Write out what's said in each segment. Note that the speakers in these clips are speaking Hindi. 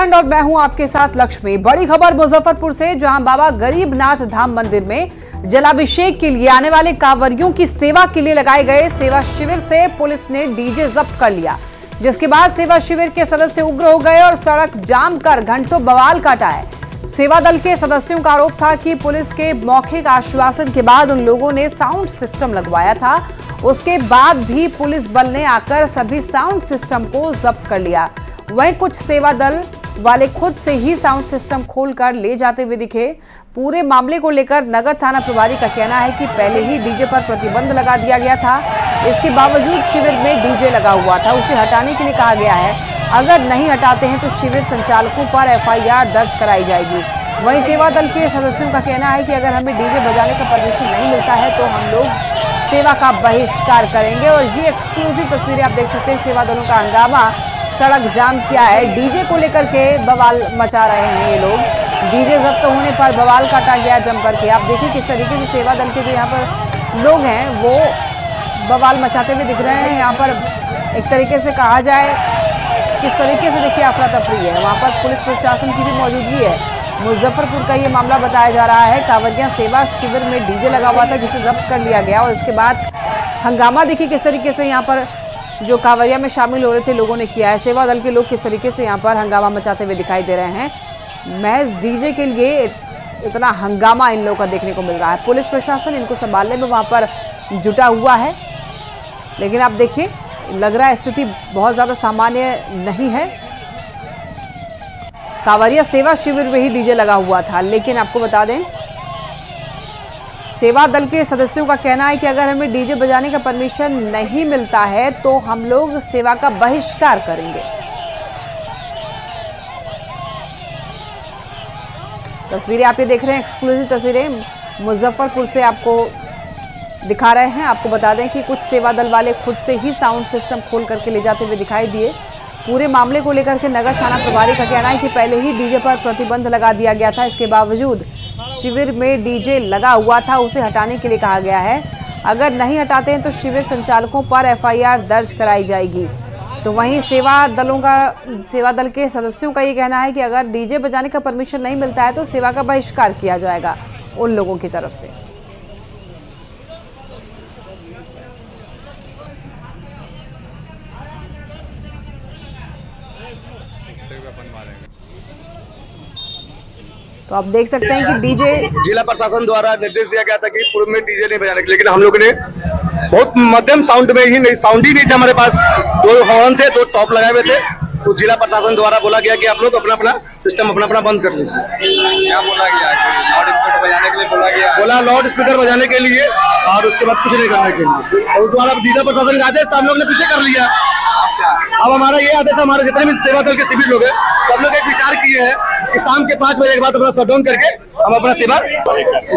उत्तराखंड और मैं हूं आपके साथ लक्ष्मी। बड़ी खबर मुजफ्फरपुर से, जहां बाबा गरीबनाथ धाम मंदिर में जलाभिषेक के लिए आने वाले कांवरियों की सेवा के लिए लगाए गए सेवा शिविर से पुलिस ने डीजे जब्त कर लिया, जिसके बाद सेवा शिविर के सदस्य उग्र हो गए और सड़क जाम कर घंटों बवाल काटा है। सेवा दल के सदस्यों का आरोप था कि पुलिस के मौखिक आश्वासन के बाद उन लोगों ने साउंड सिस्टम लगवाया था, उसके बाद भी पुलिस बल ने आकर सभी साउंड सिस्टम को जब्त कर लिया। वहीं कुछ सेवा दल वाले खुद से ही साउंड सिस्टम खोलकर ले जाते हुए दिखे। पूरे मामले को लेकर नगर थाना प्रभारी का कहना है कि पहले ही डीजे पर प्रतिबंध लगा दिया गया था, इसके बावजूद शिविर में डीजे लगा हुआ था, उसे हटाने के लिए कहा गया है। अगर नहीं हटाते हैं तो शिविर संचालकों पर एफआईआर दर्ज कराई जाएगी। वहीं सेवा दल के सदस्यों का कहना है कि अगर हमें डीजे बजाने का परमिशन नहीं मिलता है तो हम लोग सेवा का बहिष्कार करेंगे। और ये एक्सक्लूसिव तस्वीरें आप देख सकते हैं, सेवा दलों का हंगामा, सड़क जाम किया है, डीजे को लेकर के बवाल मचा रहे हैं ये लोग। डीजे जब्त होने पर बवाल काटा गया जम करके। आप देखिए किस तरीके से सेवा दल के जो यहाँ पर लोग हैं वो बवाल मचाते हुए दिख रहे हैं। यहाँ पर एक तरीके से कहा जाए किस तरीके से देखिए अफरा तफरी है, वहाँ पर पुलिस प्रशासन की भी मौजूदगी है। मुजफ्फरपुर का ये मामला बताया जा रहा है। कांवरिया सेवा शिविर में डीजे लगा हुआ था जिसे जब्त कर लिया गया और इसके बाद हंगामा देखिए किस तरीके से यहाँ पर जो कांवरिया में शामिल हो रहे थे लोगों ने किया है। सेवा दल के लोग किस तरीके से यहाँ पर हंगामा मचाते हुए दिखाई दे रहे हैं। महज डीजे के लिए इतना हंगामा इन लोगों का देखने को मिल रहा है। पुलिस प्रशासन इनको संभालने में वहाँ पर जुटा हुआ है, लेकिन आप देखिए लग रहा है स्थिति बहुत ज़्यादा सामान्य नहीं है। कांवरिया सेवा शिविर में ही डीजे लगा हुआ था, लेकिन आपको बता दें सेवा दल के सदस्यों का कहना है कि अगर हमें डीजे बजाने का परमिशन नहीं मिलता है तो हम लोग सेवा का बहिष्कार करेंगे। तस्वीरें आप ये देख रहे हैं, एक्सक्लूसिव तस्वीरें मुजफ्फरपुर से आपको दिखा रहे हैं। आपको बता दें कि कुछ सेवा दल वाले खुद से ही साउंड सिस्टम खोल करके ले जाते हुए दिखाई दिए। पूरे मामले को लेकर के नगर थाना प्रभारी का कहना है कि पहले ही डीजे पर प्रतिबंध लगा दिया गया था, इसके बावजूद शिविर में डीजे लगा हुआ था, उसे हटाने के लिए कहा गया है। अगर नहीं हटाते हैं तो शिविर संचालकों पर एफआईआर दर्ज कराई जाएगी। तो वहीं सेवा दल के सदस्यों का ये कहना है कि अगर डीजे बजाने का परमिशन नहीं मिलता है तो सेवा का बहिष्कार किया जाएगा उन लोगों की तरफ से। तो आप देख सकते हैं कि डीजे जिला प्रशासन द्वारा निर्देश दिया गया था कि पूर्व में डीजे नहीं बजाने के, लेकिन हम लोगों ने बहुत मध्यम साउंड में ही नहीं, साउंड ही नहीं था हमारे पास, 2 हॉर्न थे, 2 टॉप लगाए हुए थे। तो जिला प्रशासन द्वारा बोला गया कि आप लोग अपना अपना सिस्टम अपना बंद कर लीजिए। क्या बोला गया? लाउड स्पीकर बजाने के लिए बोला गया? बोला लाउड स्पीकर बजाने के लिए और उसके बाद कुछ नहीं करने के लिए। और उस द्वारा जिला प्रशासन का आदेश था, हम लोग ने पीछे कर लिया। अब हमारा ये आदेश है, हमारे जितने भी सेवा दल के शिविर लोग हैं सब लोग एक विचार किए हैं कि शाम के 5 बजे के बाद अपना शटडाउन करके हम अपना सेवा।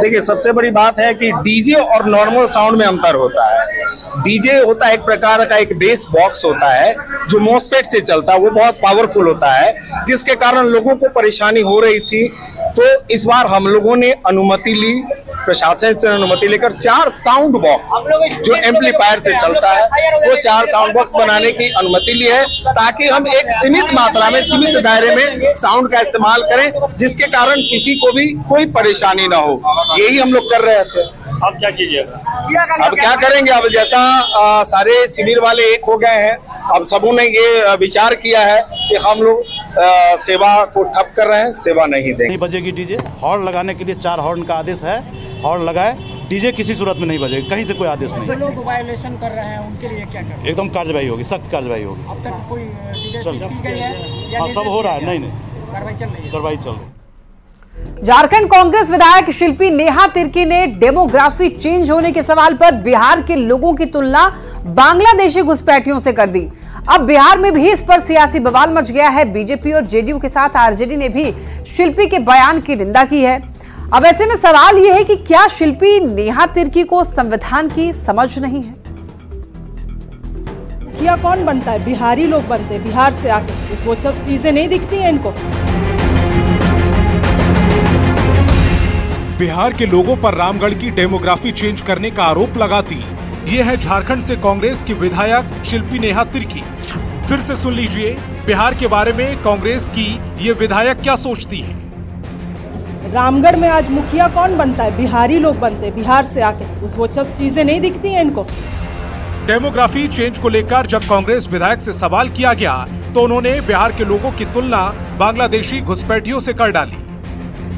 देखिए सबसे बड़ी बात है कि डीजे और नॉर्मल साउंड में अंतर होता है। डीजे होता है एक प्रकार का एक बेस बॉक्स होता है जो मॉसफेट से चलता है, वो बहुत पावरफुल होता है, जिसके कारण लोगों को परेशानी हो रही थी। तो इस बार हम लोगों ने अनुमति ली, प्रशासन से अनुमति लेकर 4 साउंड बॉक्स जो एम्पलीफायर से चलता है वो 4 साउंड बॉक्स बनाने की अनुमति ली है, ताकि हम एक सीमित मात्रा में, सीमित दायरे में साउंड का इस्तेमाल करें, जिसके कारण किसी को भी कोई परेशानी ना हो। यही हम लोग कर रहे थे। अब क्या कीजिएगा? अब क्या करेंगे? अब जैसा सारे शिविर वाले एक हो गए हैं, अब सबों ने ये विचार किया है कि हम लोग सेवा को ठप कर रहे हैं, सेवा नहीं देंगे। नहीं बजेगी डीजे। हॉर्न लगाने के लिए 4 हॉर्न का आदेश है, हॉर्न लगाए, डीजे किसी सूरत में नहीं बजेगी, कहीं से कोई आदेश नहीं। जो लोग वायलेशन कर रहे हैं उनके लिए क्या करें? एकदम कार्रवाई होगी, सख्त कार्रवाई होगी। अब तक कोई चल की गई है? हाँ, सब हो रहा है। नहीं कार्रवाई चल रही है। कार्रवाई चल रही। झारखंड कांग्रेस विधायक शिल्पी नेहा तिर्की ने डेमोग्राफी चेंज होने के सवाल पर बिहार के लोगों की तुलना बांग्लादेशी घुसपैठियों से कर दी। अब बिहार में भी इस पर सियासी बवाल मच गया है। बीजेपी और जेडीयू के साथ आरजेडी ने भी शिल्पी के बयान की निंदा की है। अब ऐसे में सवाल यह है कि क्या शिल्पी नेहा तिर्की को संविधान की समझ नहीं है? मुखिया कौन बनता है? बिहारी लोग बनते हैं, बिहार से आके। वो सब चीजें नहीं दिखती हैं इनको। बिहार के लोगों पर रामगढ़ की डेमोग्राफी चेंज करने का आरोप लगाती ये है झारखंड से कांग्रेस की विधायक शिल्पी नेहा तिर्की। फिर से सुन लीजिए बिहार के बारे में कांग्रेस की ये विधायक क्या सोचती है। रामगढ़ में आज मुखिया कौन बनता है? बिहारी लोग बनते हैं, बिहार से आके। वो सब चीजें नहीं दिखती हैं इनको। डेमोग्राफी चेंज को लेकर जब कांग्रेस विधायक से सवाल किया गया तो उन्होंने बिहार के लोगों की तुलना बांग्लादेशी घुसपैठियों से कर डाली।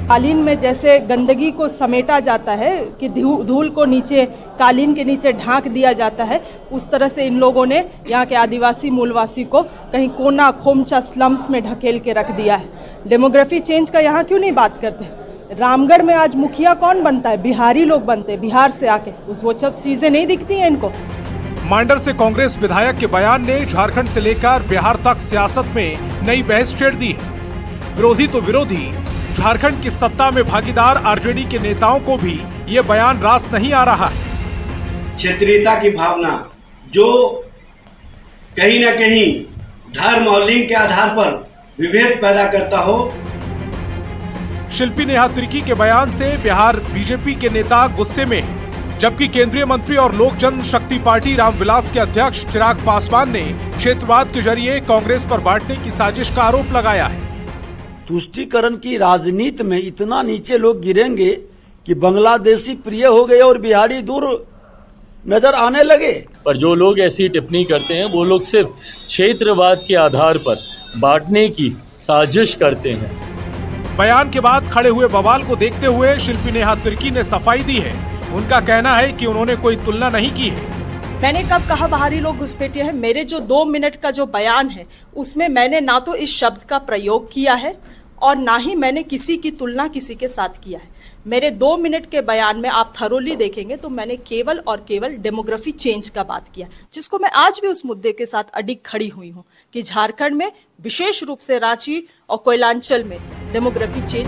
कालीन में जैसे गंदगी को समेटा जाता है कि धूल को नीचे कालीन के नीचे ढांक दिया जाता है, उस तरह से इन लोगों ने यहाँ के आदिवासी मूलवासी को कहीं कोना खोमचा स्लम्स में ढकेल के रख दिया है। डेमोग्राफी चेंज का यहाँ क्यों नहीं बात करते? रामगढ़ में आज मुखिया कौन बनता है? बिहारी लोग बनते हैं, बिहार से आके। वो सब चीजें नहीं दिखती हैं इनको। मांडर से कांग्रेस विधायक के बयान ने झारखंड से लेकर बिहार तक सियासत में नई बहस छेड़ दी है। विरोधी तो विरोधी, झारखंड की सत्ता में भागीदार आरजेडी के नेताओं को भी ये बयान रास नहीं आ रहा है। क्षेत्रीयता की भावना जो कहीं न कहीं धर्म और लिंग के आधार पर विभेद पैदा करता हो। शिल्पी नेहा तिर्की के बयान से बिहार बीजेपी के नेता गुस्से में है, जबकि केंद्रीय मंत्री और लोक जनशक्ति पार्टी रामविलास के अध्यक्ष चिराग पासवान ने क्षेत्रवाद के जरिए कांग्रेस पर बांटने की साजिश का आरोप लगाया है। तुष्टीकरण की राजनीति में इतना नीचे लोग गिरेंगे कि बांग्लादेशी प्रिय हो गए और बिहारी दूर नजर आने लगे। पर जो लोग ऐसी टिप्पणी करते हैं वो लोग सिर्फ क्षेत्रवाद के आधार पर बांटने की साजिश करते हैं। बयान के बाद खड़े हुए बवाल को देखते हुए शिल्पी नेहा तिर्की ने सफाई दी है। उनका कहना है कि उन्होंने कोई तुलना नहीं की है। मैंने कब कहा बाहरी लोग घुसपैठिए हैं? मेरे जो 2 मिनट का जो बयान है उसमें मैंने ना तो इस शब्द का प्रयोग किया है और ना ही मैंने किसी की तुलना किसी के साथ किया है। मेरे 2 मिनट के बयान में आप थरोली देखेंगे तो मैंने केवल और केवल डेमोग्राफी चेंज का बात किया, जिसको मैं आज भी उस मुद्दे के साथ अडिग खड़ी हुई हूँ कि झारखंड में विशेष रूप से रांची और कोयलांचल में डेमोग्राफी चेंज।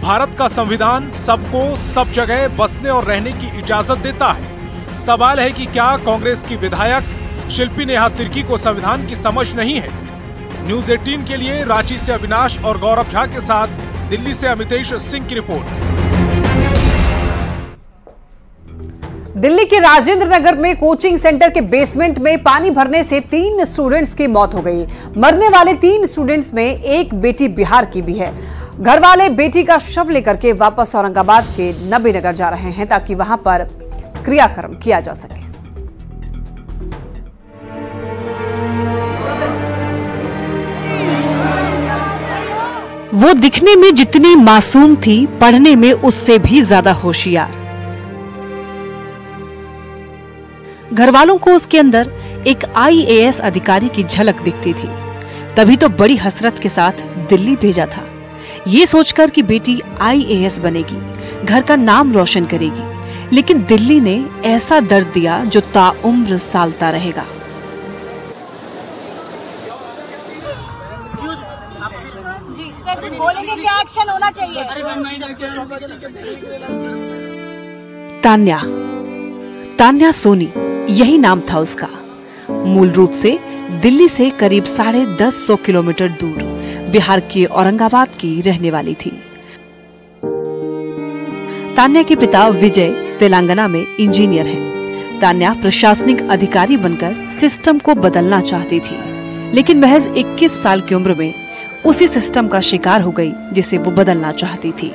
भारत का संविधान सबको सब जगह बसने और रहने की इजाजत देता है। सवाल है कि क्या कांग्रेस की विधायक शिल्पी नेहा तिर्की को संविधान की समझ नहीं है। न्यूज़ 18 के लिए रांची से अविनाश और गौरव झा के साथ दिल्ली से अमितेश सिंह की रिपोर्ट। दिल्ली के राजेंद्र नगर में कोचिंग सेंटर के बेसमेंट में पानी भरने से 3 स्टूडेंट्स की मौत हो गई। मरने वाले 3 स्टूडेंट्स में एक बेटी बिहार की भी है। घर वाले बेटी का शव लेकर के वापस औरंगाबाद के नबीनगर जा रहे हैं ताकि वहां पर क्रियाक्रम किया जा सके। वो दिखने में जितनी मासूम थी, पढ़ने में उससे भी ज्यादा होशियार। घर वालों को उसके अंदर एक IAS अधिकारी की झलक दिखती थी, तभी तो बड़ी हसरत के साथ दिल्ली भेजा था, ये सोचकर कि बेटी IAS बनेगी, घर का नाम रोशन करेगी। लेकिन दिल्ली ने ऐसा दर्द दिया जो ताउम्र सालता रहेगा। जी सर, बोलेंगे क्या एक्शन होना चाहिए? तान्या सोनी यही नाम था उसका। मूल रूप से दिल्ली से करीब 1050 किलोमीटर दूर बिहार के औरंगाबाद की रहने वाली थी। तान्या के पिता विजय तेलंगाना में इंजीनियर हैं। तान्या प्रशासनिक अधिकारी बनकर सिस्टम को बदलना चाहती थी, लेकिन महज 21 साल की उम्र में उसी सिस्टम का शिकार हो गई जिसे वो बदलना चाहती थी।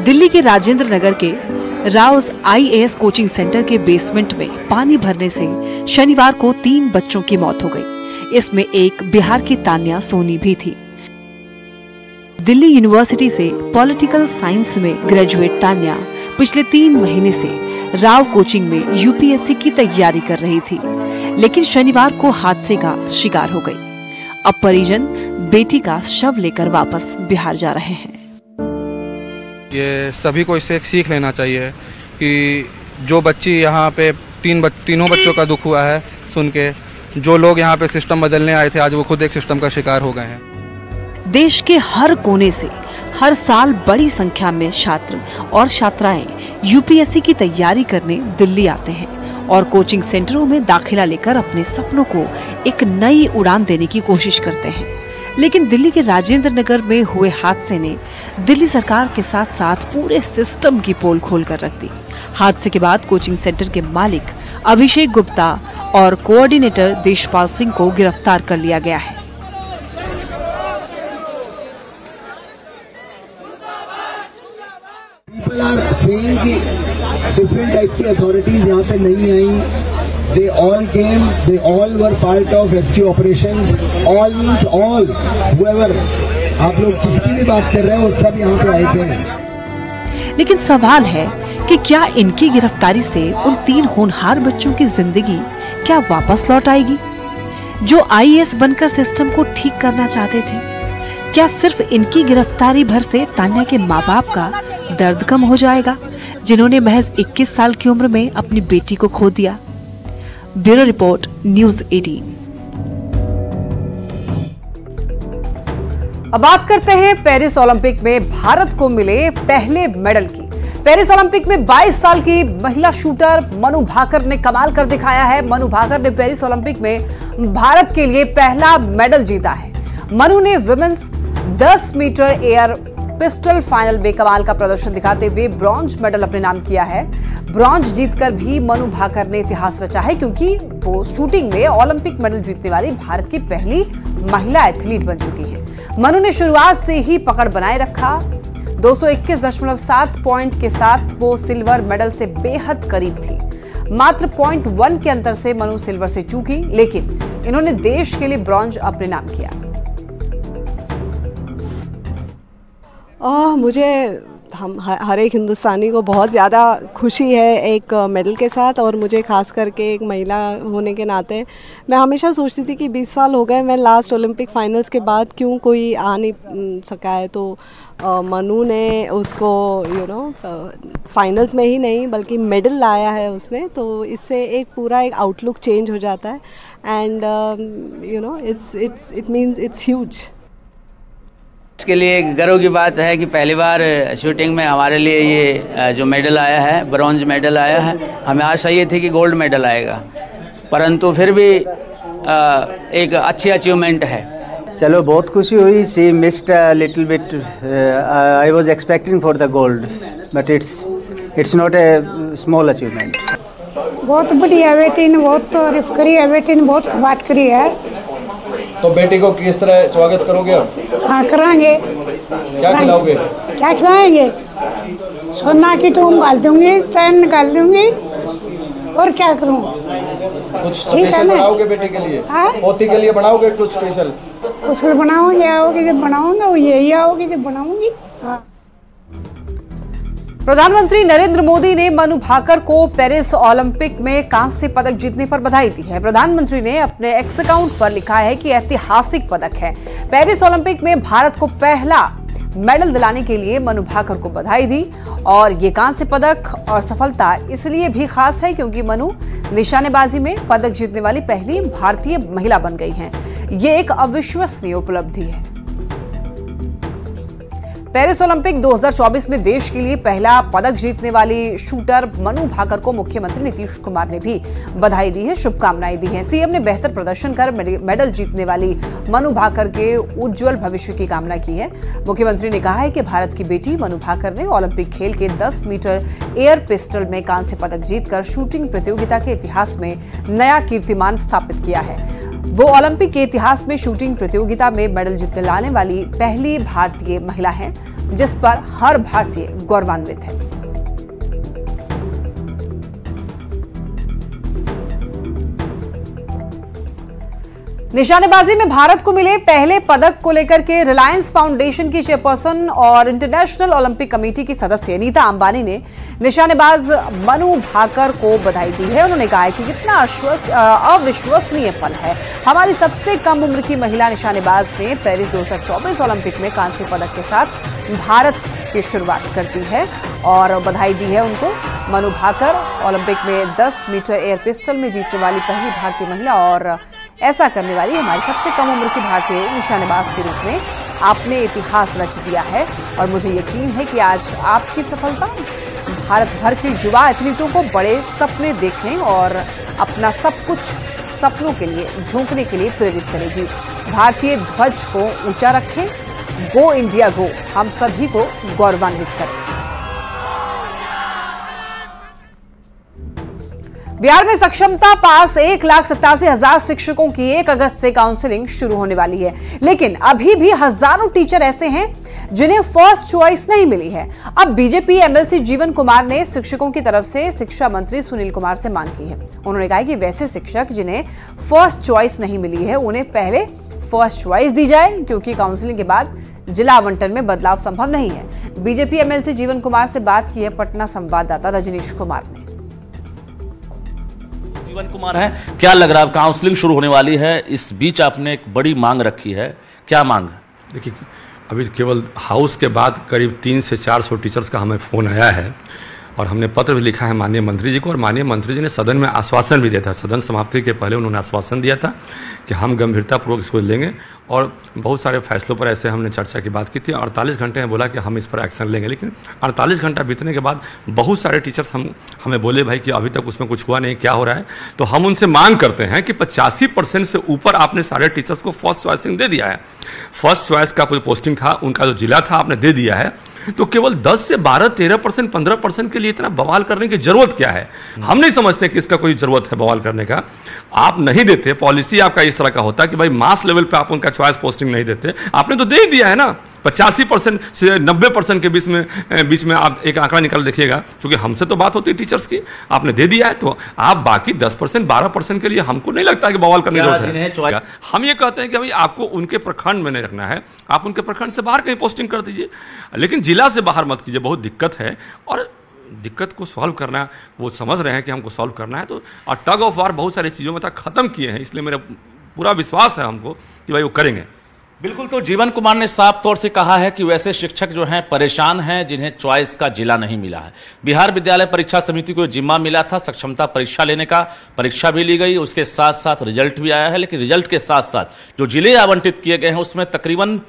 दिल्ली के राजेंद्र नगर के राउस IAS कोचिंग सेंटर के बेसमेंट में पानी भरने से शनिवार को 3 बच्चों की मौत हो गई। इसमें एक बिहार की तान्या सोनी भी थी। दिल्ली यूनिवर्सिटी से पॉलिटिकल साइंस में ग्रेजुएट तान्या पिछले 3 महीने से राव कोचिंग में UPSC की तैयारी कर रही थी, लेकिन शनिवार को हादसे का शिकार हो गई। अब परिजन बेटी का शव लेकर वापस बिहार जा रहे हैं। ये सभी को इससे एक सीख लेना चाहिए कि जो बच्ची यहाँ पे तीनों बच्चों का दुख हुआ है सुन के, जो लोग यहाँ पे सिस्टम बदलने आए थे आज वो खुद एक सिस्टम का शिकार हो गए हैं। देश के हर कोने से हर साल बड़ी संख्या में छात्र और छात्राएं UPSC की तैयारी करने दिल्ली आते हैं और कोचिंग सेंटरों में दाखिला लेकर अपने सपनों को एक नई उड़ान देने की कोशिश करते हैं। लेकिन दिल्ली के राजेंद्र नगर में हुए हादसे ने दिल्ली सरकार के साथ साथ पूरे सिस्टम की पोल खोल कर रख दी। हादसे के बाद कोचिंग सेंटर के मालिक अभिषेक गुप्ता और कोऑर्डिनेटर देशपाल सिंह को गिरफ्तार कर लिया गया है। People are saying कि different type की authorities यहाँ पे नहीं आई। They all came, they all were part of rescue operations. All means all, whoever आप लोग जिसकी भी बात कर रहे हैं वो सब यहाँ पे आए थे। लेकिन सवाल है कि क्या इनकी गिरफ्तारी से उन 3 होनहार बच्चों की जिंदगी क्या वापस लौट आएगी जो आईएएस बनकर सिस्टम को ठीक करना चाहते थे? क्या सिर्फ इनकी गिरफ्तारी भर से तान्या के माँ बाप का दर्द कम हो जाएगा जिन्होंने महज 21 साल की उम्र में अपनी बेटी को खो दिया? Bureau report, news 18। अब बात करते हैं पेरिस ओलंपिक में भारत को मिले पहले मेडल की। पेरिस ओलंपिक में 22 साल की महिला शूटर मनु भाकर ने कमाल कर दिखाया है। मनु भाकर ने पेरिस ओलंपिक में भारत के लिए पहला मेडल जीता है। मनु ने women's 10 metre air pistol final में कमाल का प्रदर्शन दिखाते हुए ब्रॉन्ज मेडल अपने नाम किया है। ब्रॉन्ज जीतकर भी मनु भाकर ने इतिहास रचा है क्योंकि वो शूटिंग में ओलंपिक मेडल जीतने वाली भारत की पहली महिला एथलीट बन चुकी है। मनु ने शुरुआत से ही पकड़ बनाए रखा। 221.7 पॉइंट के साथ वो सिल्वर मेडल से बेहद करीब थी। मात्र 0.1 के अंतर से मनु सिल्वर से चूकी, लेकिन इन्होंने देश के लिए ब्रॉन्ज अपने नाम किया। मुझे हम हर एक हिंदुस्तानी को बहुत ज़्यादा खुशी है एक मेडल के साथ, और मुझे खास करके एक महिला होने के नाते मैं हमेशा सोचती थी कि 20 साल हो गए मैं लास्ट ओलंपिक फाइनल्स के बाद क्यों कोई आ नहीं सका है। तो मनु ने उसको फाइनल्स में ही नहीं बल्कि मेडल लाया है उसने, तो इससे एक पूरा एक आउटलुक चेंज हो जाता है and it means it's huge. इसके लिए गर्व की बात है कि पहली बार शूटिंग में हमारे लिए ये जो मेडल आया है, ब्रॉन्ज मेडल आया है। हमें आशा ये थी कि गोल्ड मेडल आएगा, परंतु फिर भी एक अच्छी अचीवमेंट है। चलो बहुत खुशी हुई। She missed little bit, I was expecting for the gold but it's not a small achievement. बहुत बढ़िया बेटी ने बहुत तारीफ करी है, बेटी ने बहुत बात करी है। तो बेटी को किस तरह स्वागत करोगे आप? हाँ कराएंगे। क्या खिलाओगे? क्या खिलाएंगे? सोना की टूम डाल दूंगी, चैन निकाल दूंगी, और क्या करूँ? कुछ स्पेशल बनाओगे बेटी के लिए? पोती के लिए बनाओगे कुछ स्पेशल? कुछ बनाऊंगी, आओगे जब बनाऊंगा, वो यही आओगे जब बनाऊंगी। हाँ। प्रधानमंत्री नरेंद्र मोदी ने मनु भाकर को पेरिस ओलंपिक में कांस्य पदक जीतने पर बधाई दी है। प्रधानमंत्री ने अपने एक्स अकाउंट पर लिखा है कि ऐतिहासिक पदक है। पेरिस ओलंपिक में भारत को पहला मेडल दिलाने के लिए मनु भाकर को बधाई दी, और ये कांस्य पदक और सफलता इसलिए भी खास है क्योंकि मनु निशानेबाजी में पदक जीतने वाली पहली भारतीय महिला बन गई हैं। ये एक अविश्वसनीय उपलब्धि है। पेरिस ओलंपिक 2024 में देश के लिए पहला पदक जीतने वाली शूटर मनु भाकर को मुख्यमंत्री नीतीश कुमार ने भी बधाई दी है, शुभकामनाएं दी हैं। सीएम ने बेहतर प्रदर्शन कर मेडल जीतने वाली मनु भाकर के उज्जवल भविष्य की कामना की है। मुख्यमंत्री ने कहा है कि भारत की बेटी मनु भाकर ने ओलंपिक खेल के 10 मीटर एयर पिस्टल में कांस्य पदक जीतकर शूटिंग प्रतियोगिता के इतिहास में नया कीर्तिमान स्थापित किया है। वो ओलंपिक के इतिहास में शूटिंग प्रतियोगिता में मेडल जीतने लाने वाली पहली भारतीय महिला हैं, जिस पर हर भारतीय गौरवान्वित है। निशानेबाजी में भारत को मिले पहले पदक को लेकर के रिलायंस फाउंडेशन की चेयरपर्सन और इंटरनेशनल ओलंपिक कमेटी की सदस्य नीता अंबानी ने निशानेबाज मनु भाकर को बधाई दी है। उन्होंने कहा है कि कितना अविश्वसनीय पल है। हमारी सबसे कम उम्र की महिला निशानेबाज ने पेरिस 2024 ओलंपिक में कांस्य पदक के साथ भारत की शुरुआत करती है, और बधाई दी है उनको। मनु भाकर ओलंपिक में 10 मीटर एयर पिस्टल में जीतने वाली पहली भारतीय महिला और ऐसा करने वाली हमारी सबसे कम उम्र की भारतीय निशानेबाज के रूप में आपने इतिहास रच दिया है, और मुझे यकीन है कि आज आपकी सफलता भारत भर के युवा एथलीटों को बड़े सपने देखने और अपना सब कुछ सपनों के लिए झोंकने के लिए प्रेरित करेगी। भारतीय ध्वज को ऊंचा रखें, गो इंडिया गो, हम सभी को गौरवान्वित करें। बिहार में सक्षमता पास 1,87,000 शिक्षकों की 1 अगस्त से काउंसलिंग शुरू होने वाली है, लेकिन अभी भी हजारों टीचर ऐसे हैं जिन्हें फर्स्ट चॉइस नहीं मिली है। अब बीजेपी एमएलसी जीवन कुमार ने शिक्षकों की तरफ से शिक्षा मंत्री सुनील कुमार से मांग की है। उन्होंने कहा कि वैसे शिक्षक जिन्हें फर्स्ट चॉइस नहीं मिली है उन्हें पहले फर्स्ट चॉइस दी जाए, क्योंकि काउंसलिंग के बाद जिला आवंटन में बदलाव संभव नहीं है। बीजेपी एमएलसी जीवन कुमार से बात की है पटना संवाददाता रजनीश कुमार ने। जीवन कुमार है, क्या लग रहा है काउंसलिंग शुरू होने वाली है, इस बीच आपने एक बड़ी मांग रखी है, क्या मांग है? देखिए, अभी केवल हाउस के बाद करीब 300 से 400 टीचर्स का हमें फ़ोन आया है और हमने पत्र भी लिखा है माननीय मंत्री जी को, और माननीय मंत्री जी ने सदन में आश्वासन भी दिया था। सदन समाप्ति के पहले उन्होंने आश्वासन दिया था कि हम गंभीरतापूर्वक इसको लेंगे, और बहुत सारे फैसलों पर ऐसे हमने चर्चा की बात की थी। 48 घंटे में बोला कि हम इस पर एक्शन लेंगे, लेकिन 48 घंटा बीतने के बाद बहुत सारे टीचर्स हमें बोले भाई कि अभी तक उसमें कुछ हुआ नहीं, क्या हो रहा है। तो हम उनसे मांग करते हैं कि 85% से ऊपर आपने सारे टीचर्स को फर्स्ट चॉइसिंग दे दिया है। फर्स्ट चॉइस का कोई पोस्टिंग था, उनका जो जिला था आपने दे दिया है, तो केवल 10 से 12, 13%, 15% के लिए इतना बवाल करने की जरूरत क्या है? हम नहीं समझते कि इसका कोई जरूरत है बवाल करने का। आप नहीं देते, पॉलिसी आपका इस तरह का होता कि भाई मास लेवल पे आप उनका चॉइस पोस्टिंग नहीं देते, आपने तो दे ही दिया है ना। 85% से 90% के बीच में आप एक आंकड़ा निकाल देखिएगा, क्योंकि हमसे तो बात होती है टीचर्स की, आपने दे दिया है, तो आप बाकी 10%, 12% के लिए हमको नहीं लगता कि बवाल करने की जरूरत है। हम ये कहते हैं कि भाई आपको उनके प्रखंड में नहीं रखना है, आप उनके प्रखंड से बाहर कहीं पोस्टिंग कर दीजिए, लेकिन जिला से बाहर मत कीजिए। बहुत दिक्कत है, और दिक्कत को सॉल्व करना, वो समझ रहे हैं कि हमको सॉल्व करना है, तो और टग ऑफ वार बहुत सारी चीज़ों में तक खत्म किए हैं, इसलिए मेरा पूरा विश्वास है हमको कि भाई वो करेंगे। बिल्कुल, तो जीवन कुमार ने साफ तौर से कहा है कि वैसे शिक्षक जो हैं परेशान हैं जिन्हें चॉइस का जिला नहीं मिला है। बिहार विद्यालय परीक्षा समिति को जिम्मा मिला था सक्षमता परीक्षा लेने का, परीक्षा भी ली गई, उसके साथ साथ रिजल्ट भी आया है, लेकिन रिजल्ट के साथ साथ जो जिले आवंटित किए गए हैं उसमें तकरीबन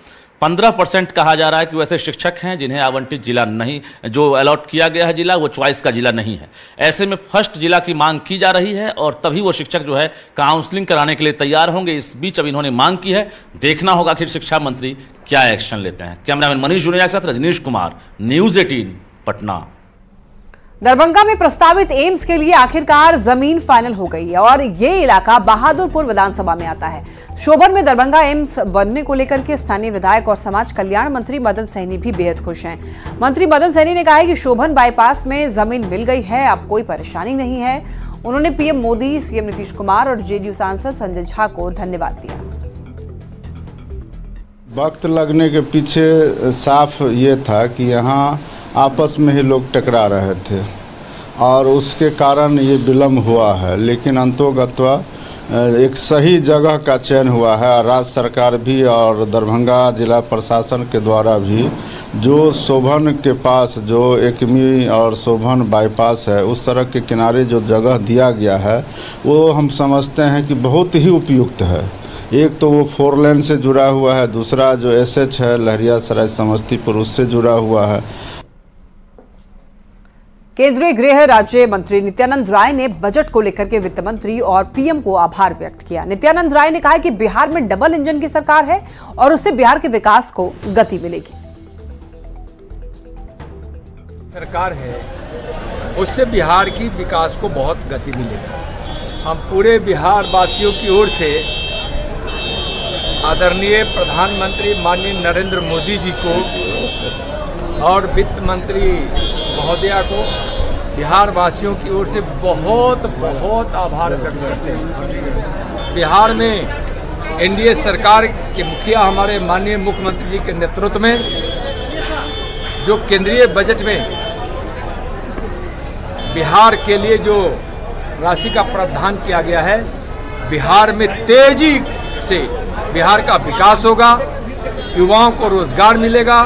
15% कहा जा रहा है कि वैसे शिक्षक हैं जिन्हें आवंटित जिला नहीं, जो अलॉट किया गया है जिला, वो चॉइस का जिला नहीं है। ऐसे में फर्स्ट जिला की मांग की जा रही है, और तभी वो शिक्षक जो है काउंसलिंग कराने के लिए तैयार होंगे। इस बीच अब इन्होंने मांग की है, देखना होगा कि शिक्षा मंत्री क्या एक्शन लेते हैं। कैमरामैन मनीष जुनेजा के साथ रजनीश कुमार, न्यूज 18 पटना। दरभंगा में प्रस्तावित एम्स के लिए आखिरकार जमीन फाइनल हो गई है, और ये इलाका बहादुरपुर विधानसभा में आता है। शोभन में दरभंगा एम्स बनने को लेकर के स्थानीय विधायक और समाज कल्याण मंत्री मदन सहनी भी बेहद खुश हैं। मंत्री मदन सहनी ने कहा है कि शोभन बाईपास में जमीन मिल गई है, अब कोई परेशानी नहीं है। उन्होंने पीएम मोदी, सीएम नीतीश कुमार और जेडीयू सांसद संजय झा को धन्यवाद दिया। वक्त लगने के पीछे साफ ये था कि यहाँ आपस में ही लोग टकरा रहे थे, और उसके कारण ये विलम्ब हुआ है, लेकिन अंतोगत्वा एक सही जगह का चयन हुआ है। राज्य सरकार भी और दरभंगा जिला प्रशासन के द्वारा भी जो शोभन के पास जो एकमी और शोभन बाईपास है, उस सड़क के किनारे जो जगह दिया गया है, वो हम समझते हैं कि बहुत ही उपयुक्त है। एक तो वो 4 लेन से जुड़ा हुआ है, दूसरा जो SH है लहरियासराय समस्तीपुर, उससे जुड़ा हुआ है। केंद्रीय गृह राज्य मंत्री नित्यानंद राय ने बजट को लेकर के वित्त मंत्री और पीएम को आभार व्यक्त किया। नित्यानंद राय ने कहा कि बिहार में डबल इंजन की सरकार है और उससे बिहार के विकास को गति मिलेगी। सरकार है, उससे बिहार की विकास को बहुत गति मिलेगी। हम पूरे बिहार वासियों की ओर से आदरणीय प्रधानमंत्री माननीय नरेंद्र मोदी जी को और वित्त मंत्री महोदया को बिहार वासियों की ओर से बहुत बहुत आभार व्यक्त करते हैं। बिहार में एनडीए सरकार के मुखिया हमारे माननीय मुख्यमंत्री जी के नेतृत्व में जो केंद्रीय बजट में बिहार के लिए जो राशि का प्रावधान किया गया है, बिहार में तेजी से बिहार का विकास होगा, युवाओं को रोजगार मिलेगा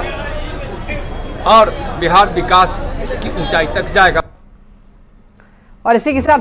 और बिहार विकास की ऊंचाई तक जाएगा। और इसी के साथ